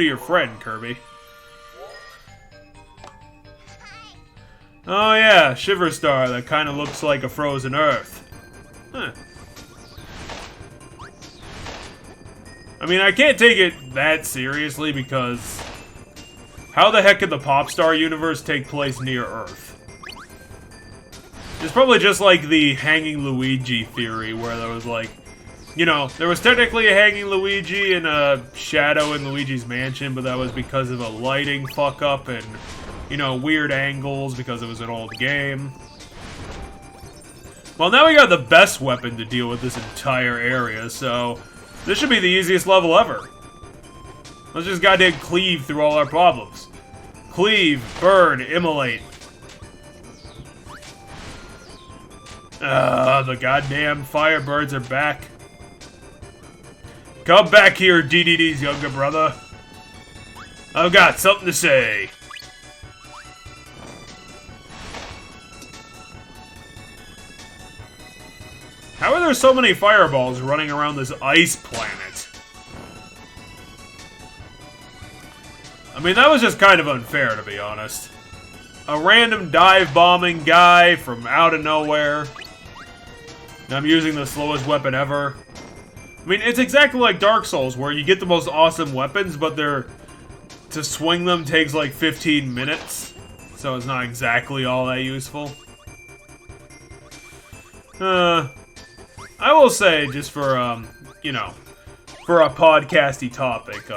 to your friend, Kirby? Oh yeah, Shiver Star that kind of looks like a frozen Earth. Huh. I mean, I can't take it that seriously because how the heck could the Popstar universe take place near Earth? It's probably just like the Hanging Luigi theory where there was like, you know, there was technically a Hanging Luigi and a shadow in Luigi's mansion, but that was because of a lighting fuck up and, you know, weird angles because it was an old game. Well, now we got the best weapon to deal with this entire area, so this should be the easiest level ever. Let's just goddamn cleave through all our problems. Cleave, burn, immolate. The goddamn Firebirds are back. Come back here, DDD's younger brother. I've got something to say. How are there so many fireballs running around this ice planet? I mean, that was just kind of unfair, to be honest. A random dive-bombing guy from out of nowhere. And I'm using the slowest weapon ever. I mean, it's exactly like Dark Souls, where you get the most awesome weapons, but to swing them takes like 15 minutes. So it's not exactly all that useful. I will say, just for, you know, for a podcasty topic,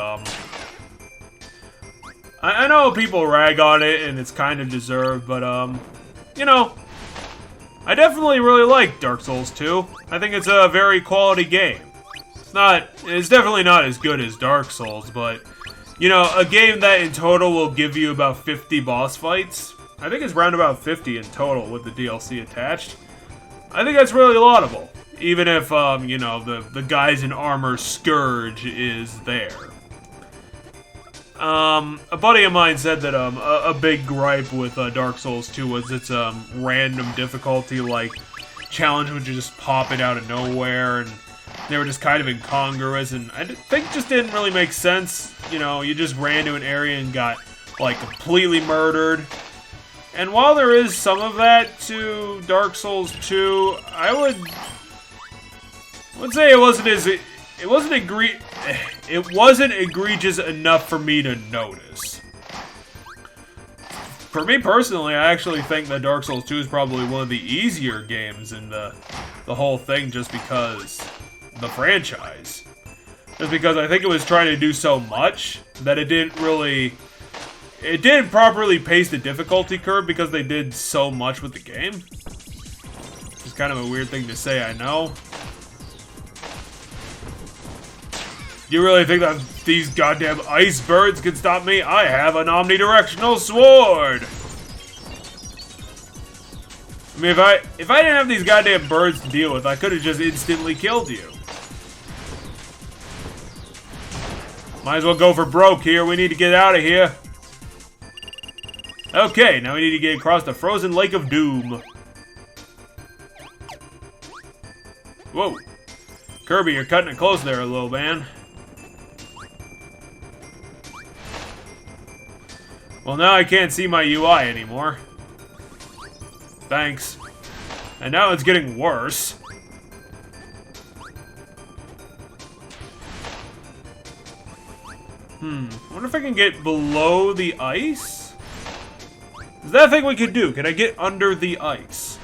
I know people rag on it, and it's kind of deserved, but, you know, I definitely really like Dark Souls 2. I think it's a very quality game. It's definitely not as good as Dark Souls, but, you know, a game that in total will give you about 50 boss fights. I think it's around about 50 in total with the DLC attached. I think that's really laudable. Even if, you know, the guys in armor Scourge is there. A buddy of mine said that, a big gripe with, Dark Souls 2 was its, random difficulty, like, challenge would just pop it out of nowhere, and they were just kind of incongruous, and I think just didn't really make sense. You know, you just ran to an area and got, like, completely murdered. And while there is some of that to Dark Souls 2, I would say it wasn't egregious enough for me to notice. For me personally, I actually think that Dark Souls 2 is probably one of the easier games in the whole thing, just because the franchise. Just because I think it was trying to do so much that it didn't properly pace the difficulty curve because they did so much with the game. It's kind of a weird thing to say, I know. You really think that these goddamn ice birds can stop me? I have an omnidirectional sword! I mean, if I didn't have these goddamn birds to deal with, I could have just instantly killed you. Might as well go for broke here. We need to get out of here. Okay, now we need to get across the frozen lake of doom. Whoa. Kirby, you're cutting it close there, little man. Well, now I can't see my UI anymore. Thanks. And now it's getting worse. I wonder if I can get below the ice? Is that a thing we could do? Can I get under the ice?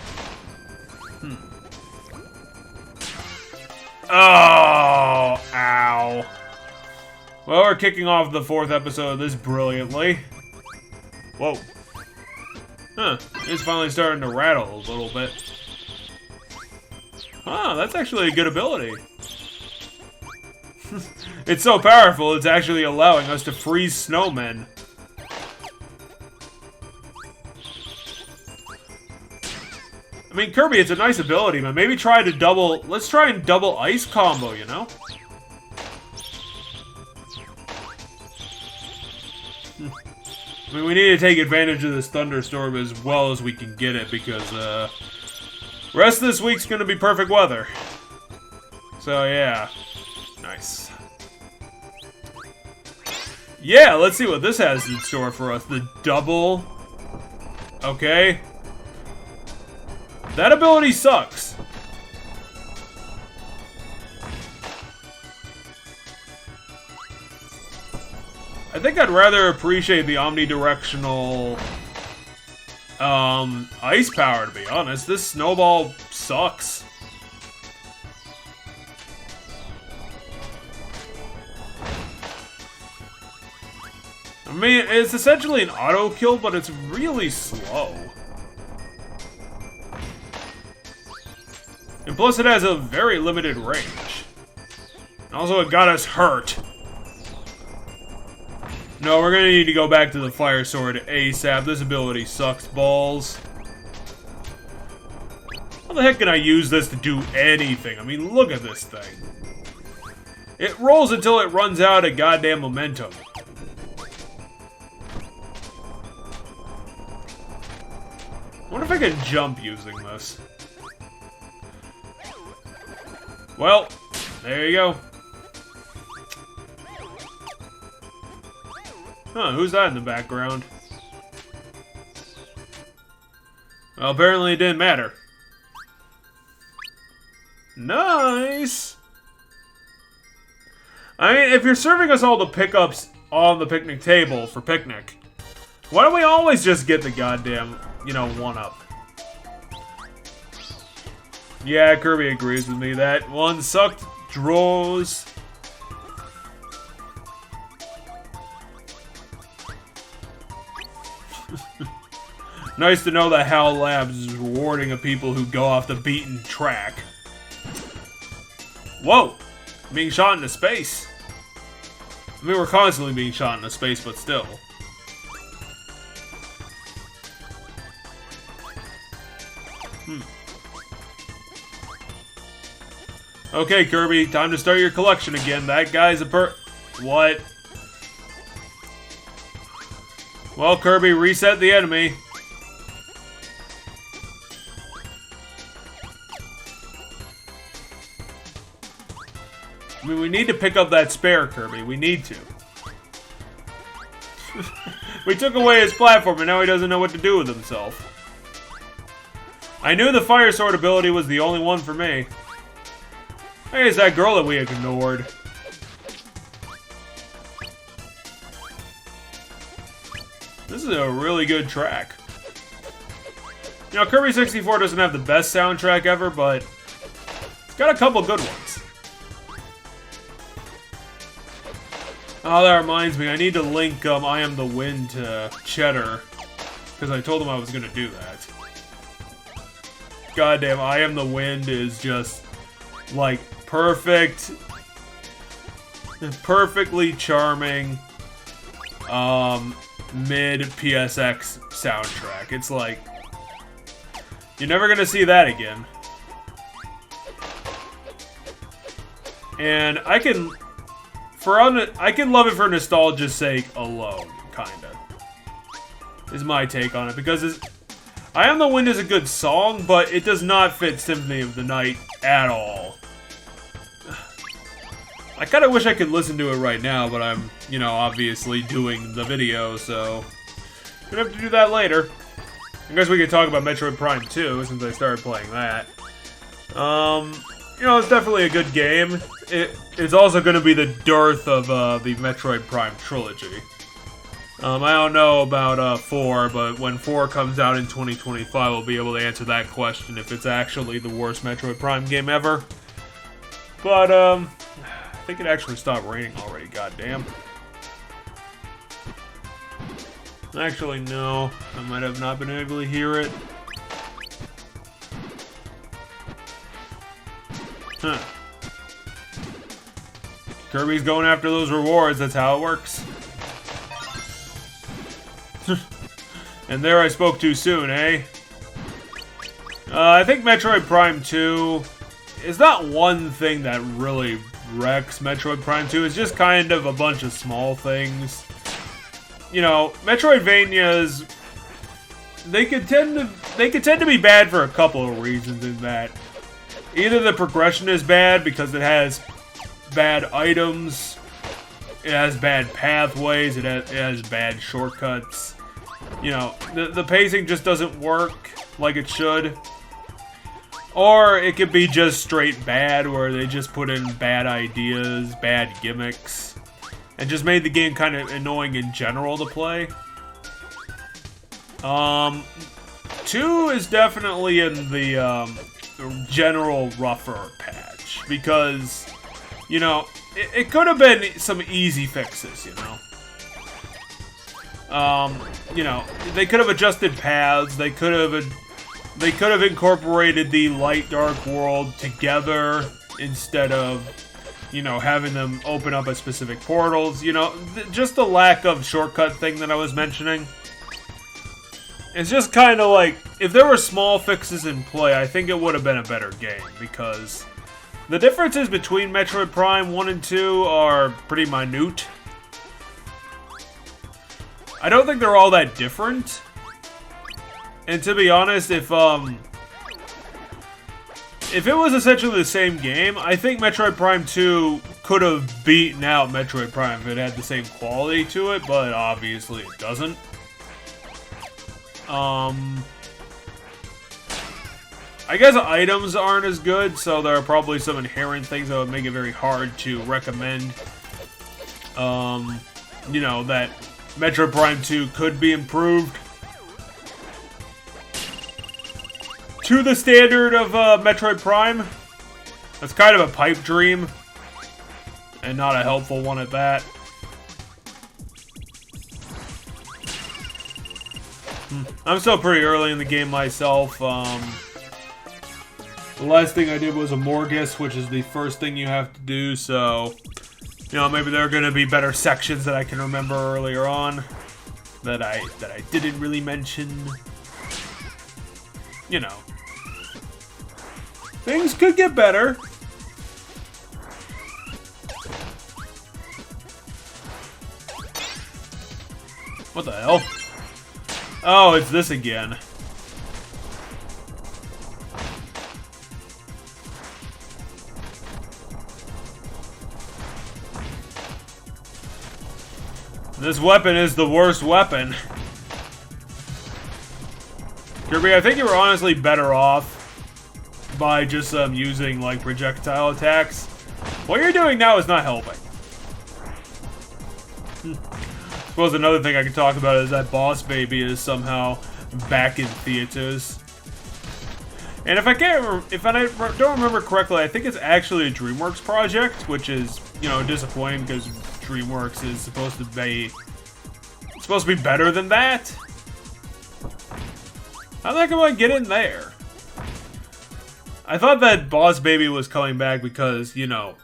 Oh, ow. Well, we're kicking off the 4th episode of this brilliantly. Whoa. Huh, it's finally starting to rattle a little bit. Huh, that's actually a good ability. It's so powerful, it's actually allowing us to freeze snowmen. I mean, Kirby, it's a nice ability, but maybe let's try and double ice combo, you know? I mean, we need to take advantage of this thunderstorm as well as we can get it, because, rest of this week's gonna be perfect weather. So, yeah. Nice. Yeah, let's see what this has in store for us. The double. Okay. That ability sucks. I think I'd rather appreciate the omnidirectional ice power, to be honest. This snowball sucks. I mean, it's essentially an auto kill, but it's really slow. And plus it has a very limited range. And also it got us hurt. No, we're gonna need to go back to the Fire Sword ASAP. This ability sucks balls. How the heck can I use this to do anything? I mean, look at this thing. It rolls until it runs out of goddamn momentum. I wonder if I can jump using this. Well, there you go. Huh, who's that in the background? Well, apparently it didn't matter. Nice! I mean, if you're serving us all the pickups on the picnic table for picnic, why don't we always just get the goddamn, you know, one-up? Yeah, Kirby agrees with me. That one sucked draws. Nice to know that HAL Labs is rewarding of people who go off the beaten track. Whoa! Being shot into space. I mean, we're constantly being shot into space, but still. Okay, Kirby, time to start your collection again. That guy's a What? Well, Kirby, reset the enemy. I mean, we need to pick up that spare, Kirby. We need to. We took away his platform, and now he doesn't know what to do with himself. I knew the Fire Sword ability was the only one for me. Hey, it's that girl that we ignored. This is a really good track. You know, Kirby 64 doesn't have the best soundtrack ever, but it's got a couple good ones. Oh, that reminds me, I need to link I Am the Wind to Cheddar, because I told him I was going to do that. Goddamn, I Am the Wind is just, like, perfectly charming, mid-PSX soundtrack. It's like, you're never going to see that again. And I can love it for nostalgia's sake alone, kinda. Is my take on it, because I Am the Wind is a good song, but it does not fit Symphony of the Night at all. I kinda wish I could listen to it right now, but I'm, you know, obviously doing the video, so we're gonna have to do that later. I guess we could talk about Metroid Prime 2, since I started playing that. You know, it's definitely a good game. It's also going to be the dearth of the Metroid Prime trilogy. I don't know about 4, but when 4 comes out in 2025, we'll be able to answer that question if it's actually the worst Metroid Prime game ever. But, I think it actually stopped raining already, goddamn. Actually, no. I might have not been able to hear it. Huh. Kirby's going after those rewards, that's how it works. And there I spoke too soon, eh? I think Metroid Prime 2 is not one thing that really wrecks Metroid Prime 2. It's just kind of a bunch of small things. You know, Metroidvanias, they could tend to be bad for a couple of reasons in that either the progression is bad because it has bad items, it has bad pathways, it has bad shortcuts. You know, the pacing just doesn't work like it should. Or it could be just straight bad, where they just put in bad ideas, bad gimmicks, and just made the game kind of annoying in general to play. 2 is definitely in the general rougher patch, because, you know, it could have been some easy fixes, you know? You know, they could have adjusted paths, they could have incorporated the light-dark world together instead of, you know, having them open up at specific portals. You know, just the lack of shortcut thing that I was mentioning. It's just kind of like, if there were small fixes in play, I think it would have been a better game, because the differences between Metroid Prime 1 and 2 are pretty minute. I don't think they're all that different. And to be honest, if it was essentially the same game, I think Metroid Prime 2 could have beaten out Metroid Prime if it had the same quality to it, but obviously it doesn't. I guess items aren't as good, so there are probably some inherent things that would make it very hard to recommend. You know, that Metroid Prime 2 could be improved to the standard of Metroid Prime. That's kind of a pipe dream, and not a helpful one at that. I'm still pretty early in the game myself. The last thing I did was a Morgus, which is the first thing you have to do, so, you know, maybe there are going to be better sections that I can remember earlier on that I didn't really mention. You know, things could get better. What the hell? Oh, it's this again. This weapon is the worst weapon. Kirby, I think you were honestly better off by just using, like, projectile attacks. What you're doing now is not helping. I suppose another thing I could talk about is that Boss Baby is somehow back in theaters. And if I don't remember correctly, I think it's actually a DreamWorks project, which is, you know, disappointing because DreamWorks is supposed to be better than that. How the heck am I getting there? I thought that Boss Baby was coming back because, you know,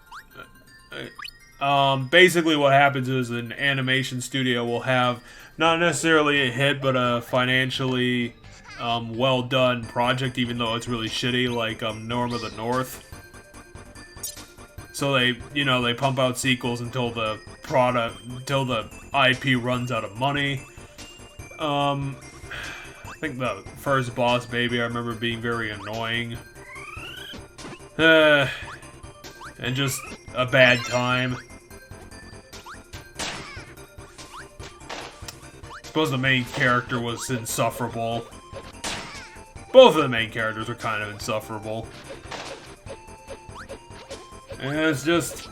basically what happens is an animation studio will have not necessarily a hit, but a financially well done project, even though it's really shitty, like Norm of the North. So they, you know, they pump out sequels until the IP runs out of money. I think the first Boss Baby I remember being very annoying. And just a bad time. I suppose the main character was insufferable. Both of the main characters are kind of insufferable. And it's just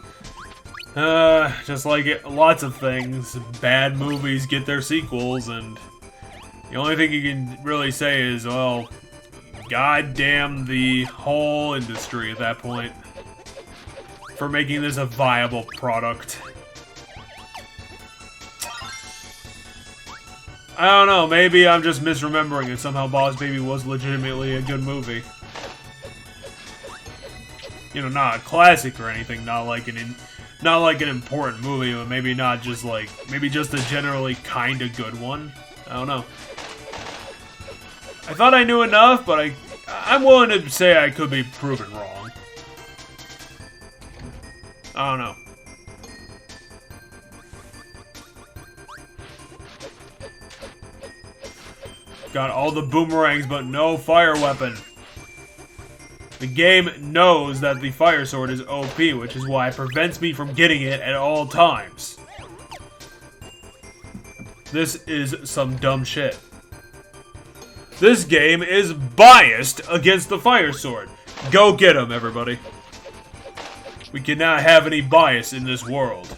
like lots of things. Bad movies get their sequels, and the only thing you can really say is, well, goddamn the whole industry at that point for making this a viable product. I don't know, maybe I'm just misremembering and somehow Boss Baby was legitimately a good movie. You know, not a classic or anything, not like an important movie, but maybe not just like, maybe just a generally kinda good one. I don't know. I thought I knew enough, but I'm willing to say I could be proven wrong. I don't know. Got all the boomerangs, but no fire weapon. The game knows that the fire sword is OP, which is why it prevents me from getting it at all times. This is some dumb shit. This game is biased against the fire sword. Go get him, everybody. We cannot have any bias in this world.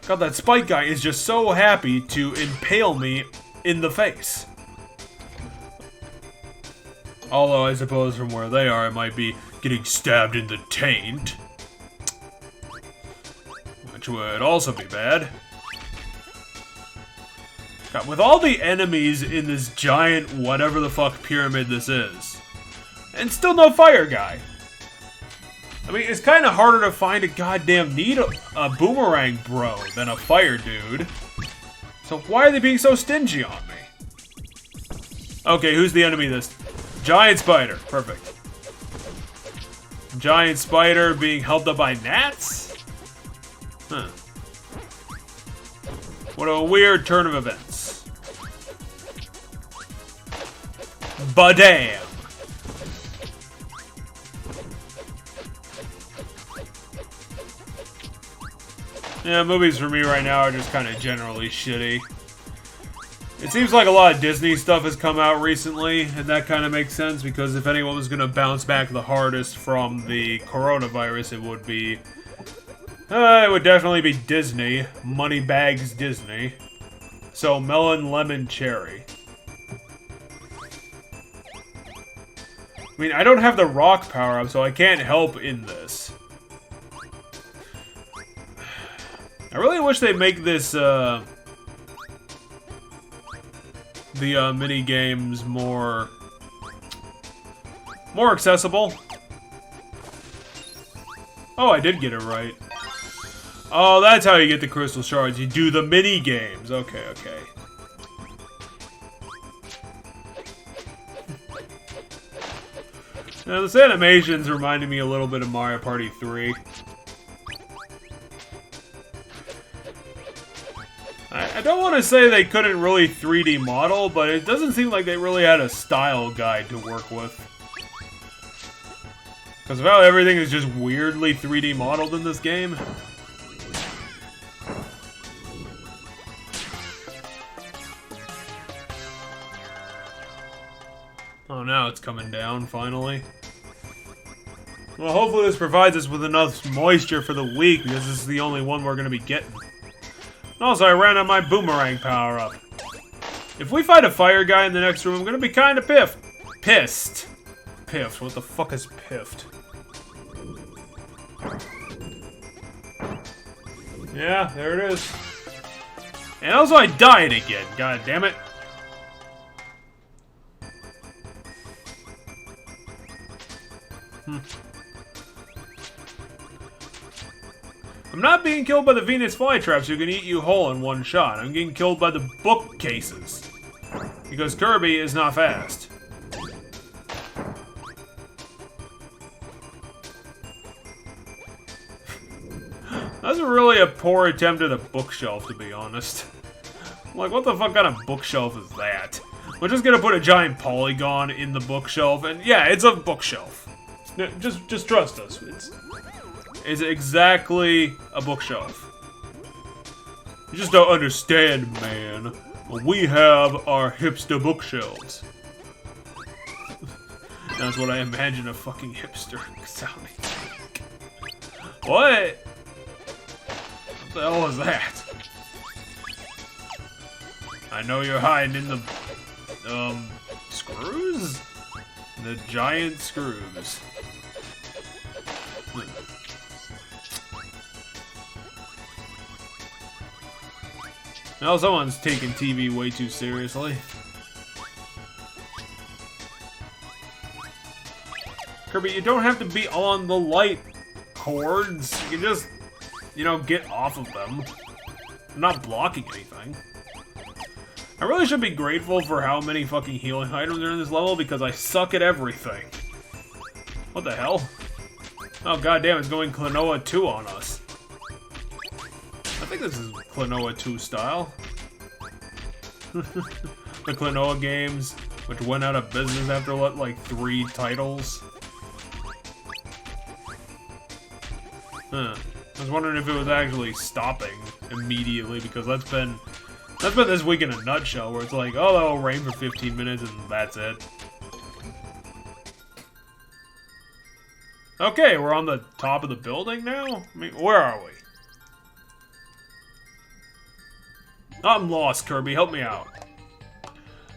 God, that Spike guy is just so happy to impale me in the face. Although, I suppose from where they are, it might be getting stabbed in the taint. Which would also be bad. God, with all the enemies in this giant whatever the fuck pyramid this is. And still no fire guy. I mean, it's kind of harder to find a goddamn a boomerang bro than a fire dude. So why are they being so stingy on me? Okay, who's the enemy this? Giant spider. Perfect. Giant spider being helped up by gnats? Huh. What a weird turn of events. Badam! Yeah, movies for me right now are just kind of generally shitty. It seems like a lot of Disney stuff has come out recently, and that kind of makes sense, because if anyone was going to bounce back the hardest from the coronavirus, it would definitely be Disney. Moneybags Disney. So, melon, lemon, cherry. I mean, I don't have the rock power-up, so I can't help in this. I really wish they'd make this, the mini games more accessible. Oh, I did get it right. Oh, that's how you get the crystal shards. You do the mini games. Okay, okay. Now, this animation's reminding me a little bit of Mario Party 3. I don't want to say they couldn't really 3D model, but it doesn't seem like they really had a style guide to work with. Because of how everything is just weirdly 3D modeled in this game. Oh, now it's coming down, finally. Well, hopefully this provides us with enough moisture for the week, because this is the only one we're going to be getting. Also, I ran out my boomerang power-up. If we fight a fire guy in the next room, I'm gonna be kinda pissed. Piffed. What the fuck is piffed? Yeah, there it is. And also, I died again. God damn it. I'm not being killed by the Venus flytraps who can eat you whole in one shot. I'm getting killed by the bookcases. Because Kirby is not fast. That's really a poor attempt at a bookshelf, to be honest. Like, what the fuck kind of bookshelf is that? We're just gonna put a giant polygon in the bookshelf, and yeah, it's a bookshelf. Just trust us. It's exactly a bookshelf. You just don't understand, man. We have our hipster bookshelves. That's what I imagine a fucking hipster sounding like. What? What the hell was that? I know you're hiding in the, screws? The giant screws. Now someone's taking TV way too seriously. Kirby, you don't have to be on the light cords. You can just, you know, get off of them. I'm not blocking anything. I really should be grateful for how many fucking healing items are in this level, because I suck at everything. What the hell? Oh goddamn, it's going Klonoa 2 on us. I think this is Klonoa 2 style. The Klonoa games, which went out of business after, what, like 3 titles? Huh. I was wondering if it was actually stopping immediately, because that's been this week in a nutshell, where it's like, oh, that'll rain for 15 minutes and that's it. Okay, we're on the top of the building now? I mean, where are we? I'm lost, Kirby. Help me out.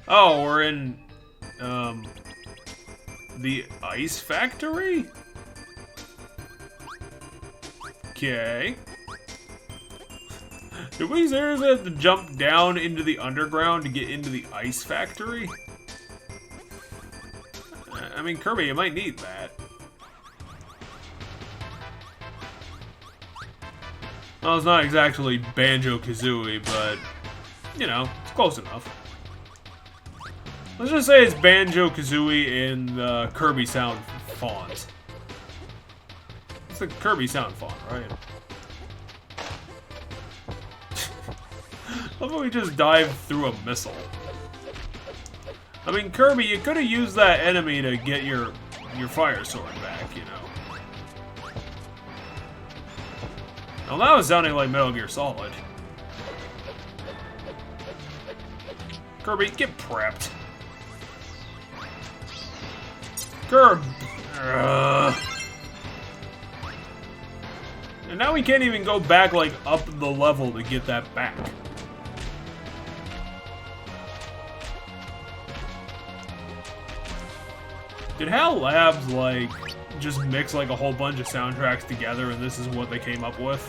Oh, we're in, the ice factory? Okay. Did we seriously have to jump down into the underground to get into the ice factory? I mean, Kirby, you might need that. Well, it's not exactly Banjo-Kazooie, but, you know, it's close enough. Let's just say it's Banjo-Kazooie in the Kirby sound font. It's the Kirby sound font, right? How about we just dive through a missile? I mean, Kirby, you could have used that enemy to get your fire sword back, you know. Well, that was sounding like Metal Gear Solid. Kirby, get prepped. Kirby. And now we can't even go back, like, up the level to get that back. Did HAL Labs, like, just mix, like, a whole bunch of soundtracks together and this is what they came up with?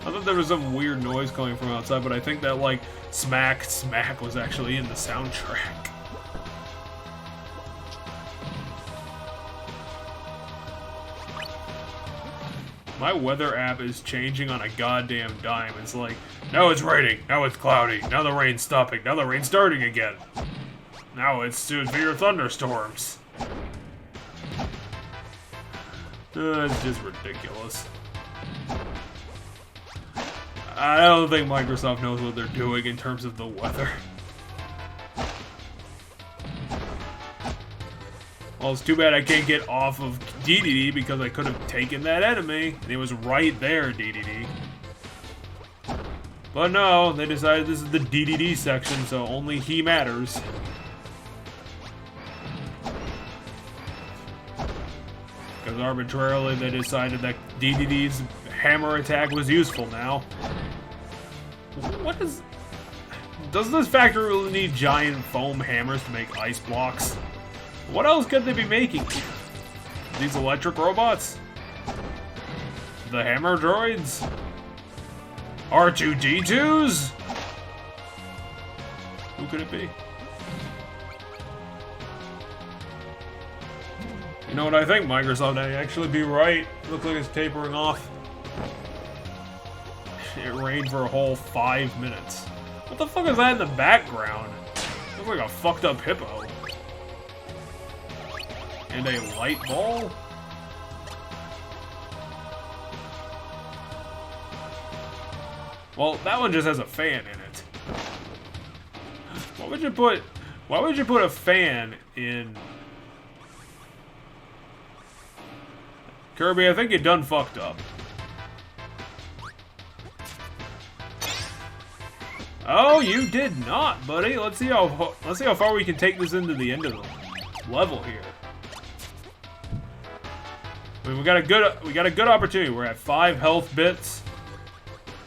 I thought there was some weird noise coming from outside, but I think that, like, smack was actually in the soundtrack. My weather app is changing on a goddamn dime. It's like, now it's raining, now it's cloudy, now the rain's stopping, now the rain's starting again. Now it's severe thunderstorms. It's just ridiculous. I don't think Microsoft knows what they're doing in terms of the weather. Well, it's too bad I can't get off of DDD because I could have taken that enemy. And it was right there, DDD. But no, they decided this is the DDD section, so only he matters. Because arbitrarily they decided that DDD's hammer attack was useful now. What is... Does this factory really need giant foam hammers to make ice blocks? What else could they be making? These electric robots? The hammer droids? R2-D2s? Who could it be? You know what I think, Microsoft? I'd actually be right. Looks like it's tapering off. It rained for a whole 5 minutes. What the fuck is that in the background? Looks like a fucked up hippo. And a light ball? Well, that one just has a fan in it. Why would you put a fan in... Kirby, I think you done fucked up. Oh, you did not, buddy. Let's see how far we can take this into the end of the level here. I mean, we got a good opportunity. We're at 5 health bits.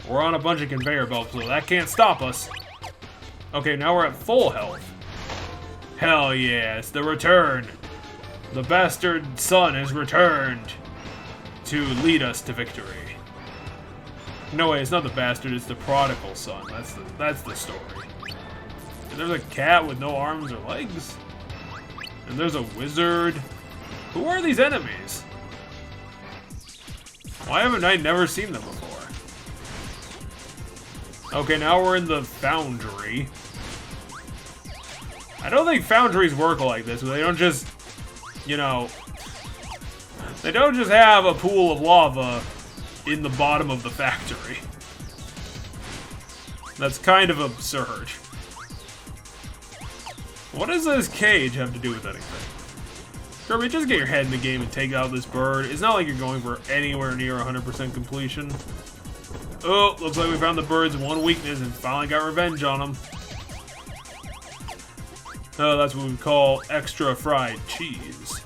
We're on a bunch of conveyor belts, so that can't stop us. Okay, now we're at full health. Hell yes, the return. The bastard son is returned to lead us to victory. No way, it's not the bastard, it's the prodigal son. That's the story. And there's a cat with no arms or legs. And there's a wizard. Who are these enemies? Why haven't I never seen them before? Okay, now we're in the foundry. I don't think foundries work like this. They don't just, you know... They don't just have a pool of lava in the bottom of the factory. That's kind of absurd. What does this cage have to do with anything? Kirby, just get your head in the game and take out this bird. It's not like you're going for anywhere near 100% completion. Oh, looks like we found the bird's one weakness and finally got revenge on him. Oh, that's what we call extra fried cheese.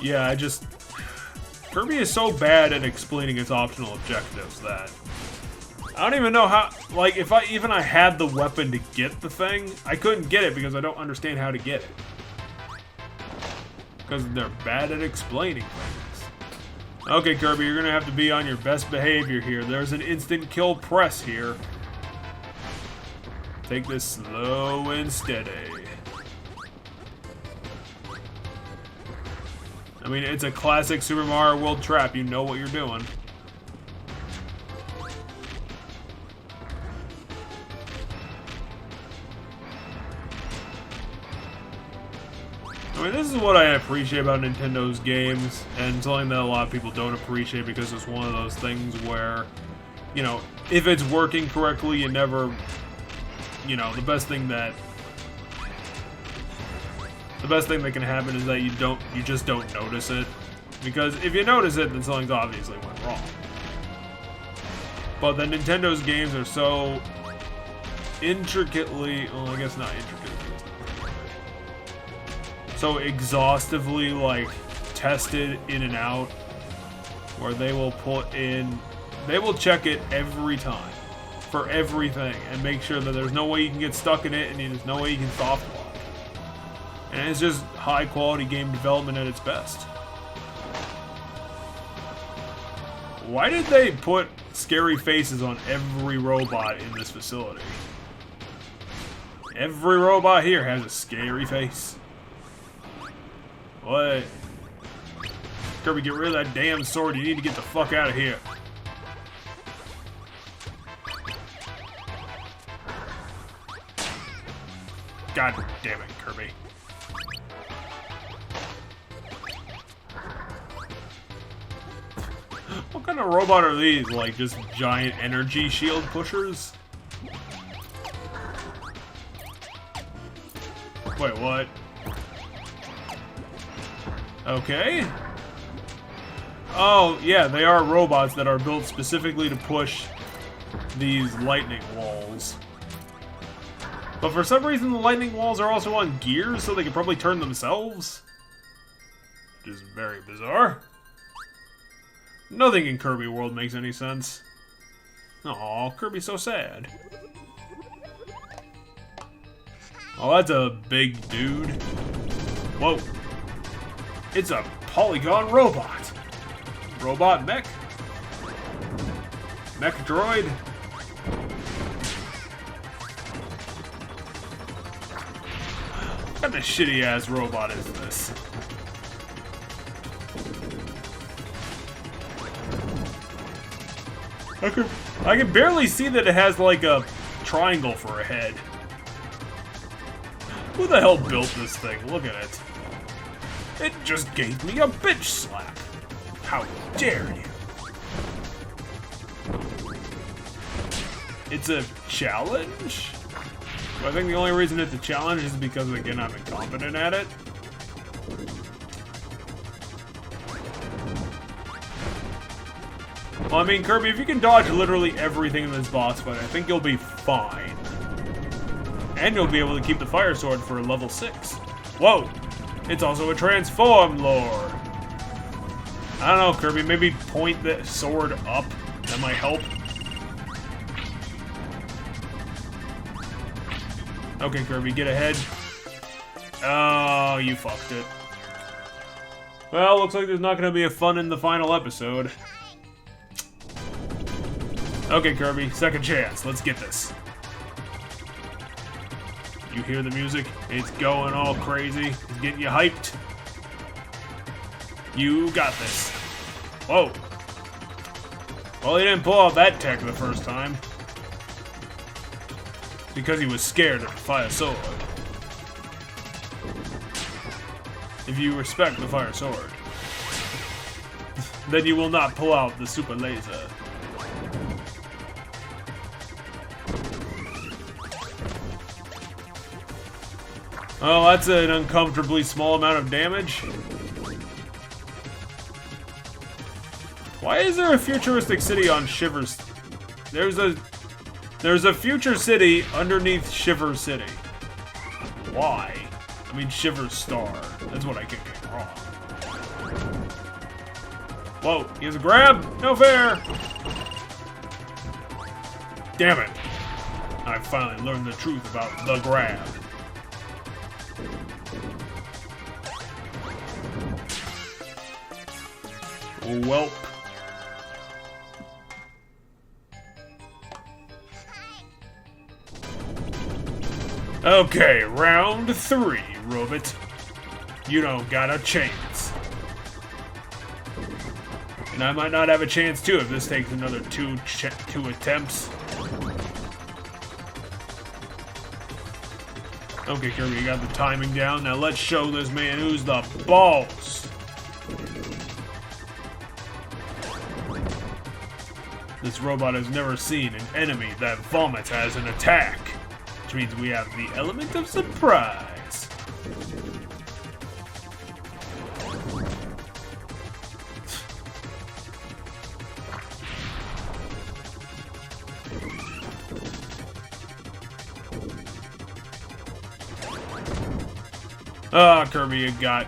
Yeah, Kirby is so bad at explaining its optional objectives that I don't even know how, like, if I had the weapon to get the thing, I couldn't get it because I don't understand how to get it. Because they're bad at explaining things. Okay, Kirby, you're gonna have to be on your best behavior here. There's an instant kill press here. Take this slow and steady. I mean, it's a classic Super Mario World trap. You know what you're doing. I mean, this is what I appreciate about Nintendo's games, and something that a lot of people don't appreciate because it's one of those things where, you know, if it's working correctly, you never, you know, the best thing that can happen is that you just don't notice it. Because if you notice it, then something's obviously went wrong. But then Nintendo's games are so intricately, well, I guess not intricately, so exhaustively, like, tested in and out, where they will check it every time, for everything, and make sure that there's no way you can get stuck in it, and there's no way you can soft lock. And it's just high quality game development at its best. Why did they put scary faces on every robot in this facility? Every robot here has a scary face. What? Kirby, get rid of that damn sword. You need to get the fuck out of here. God damn it, Kirby. What kind of robot are these? Like, just giant energy shield pushers? Wait, what? Okay. Oh, yeah, they are robots that are built specifically to push these lightning walls. But for some reason, the lightning walls are also on gears, so they can probably turn themselves. Which is very bizarre. Nothing in Kirby World makes any sense. Aw, Kirby's so sad. Oh, that's a big dude. Whoa. It's a polygon robot. Robot mech. Mech droid. What kind of shitty ass robot is this? I can barely see that it has like a triangle for a head. Who the hell built this thing? Look at it. It just gave me a bitch slap. How dare you? It's a challenge? I think the only reason it's a challenge is because, again, I'm incompetent at it. Well, I mean, Kirby, if you can dodge literally everything in this boss fight, I think you'll be fine. And you'll be able to keep the fire sword for level 6. Whoa! It's also a transform lore. I don't know, Kirby, maybe point the sword up. That might help. Okay, Kirby, get ahead. Oh, you fucked it. Well, looks like there's not going to be a fun in the final episode. Okay, Kirby, second chance. Let's get this. You hear the music? It's going all crazy. It's getting you hyped. You got this. Whoa. Well, he didn't pull out that tech the first time. Because he was scared of the fire sword. If you respect the fire sword, then you will not pull out the super laser. Oh, that's an uncomfortably small amount of damage. Why is there a futuristic city on Shivers? There's a future city underneath Shiver City. Why? I mean Shiver Star. That's what I kept getting wrong. Whoa, he has a grab? No fair! Damn it. I finally learned the truth about the grab. Welp. Okay, round 3, Robot. You don't got a chance. And I might not have a chance too if this takes another two attempts. Okay, Kirby, you got the timing down. Now let's show this man who's the boss. This robot has never seen an enemy that vomits as an attack, which means we have the element of surprise. Ah, Kirby, you got.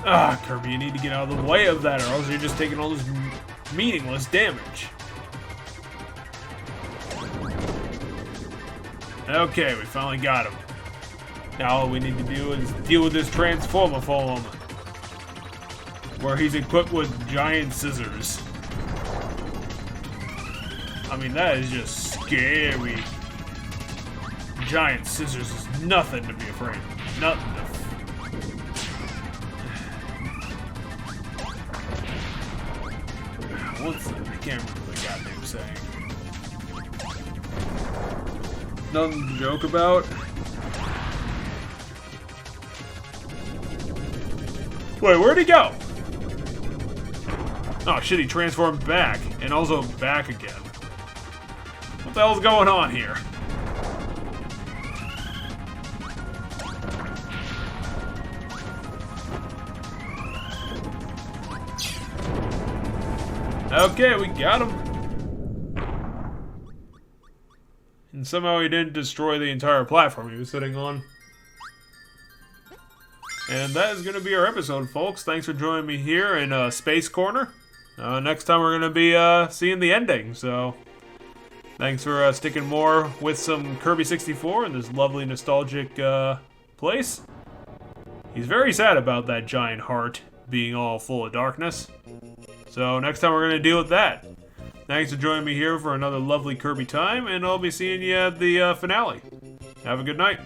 Ah, Kirby, you need to get out of the way of that, or else you're just taking all this meaningless damage. Okay, we finally got him. Now all we need to do is deal with this Transformer form, where he's equipped with giant scissors. I mean, that is just scary. Giant scissors is nothing to be afraid of. Nothing to I can't remember the goddamn saying. Nothing to joke about. Wait, where'd he go? Oh shit, he transformed back. And also back again. What the hell's going on here? Okay, we got him. And somehow he didn't destroy the entire platform he was sitting on. And that is going to be our episode, folks. Thanks for joining me here in Space Corner. Next time we're going to be seeing the ending, so thanks for sticking more with some Kirby 64 in this lovely nostalgic place. He's very sad about that giant heart being all full of darkness. So next time we're going to deal with that. Thanks for joining me here for another lovely Kirby time, and I'll be seeing you at the finale. Have a good night.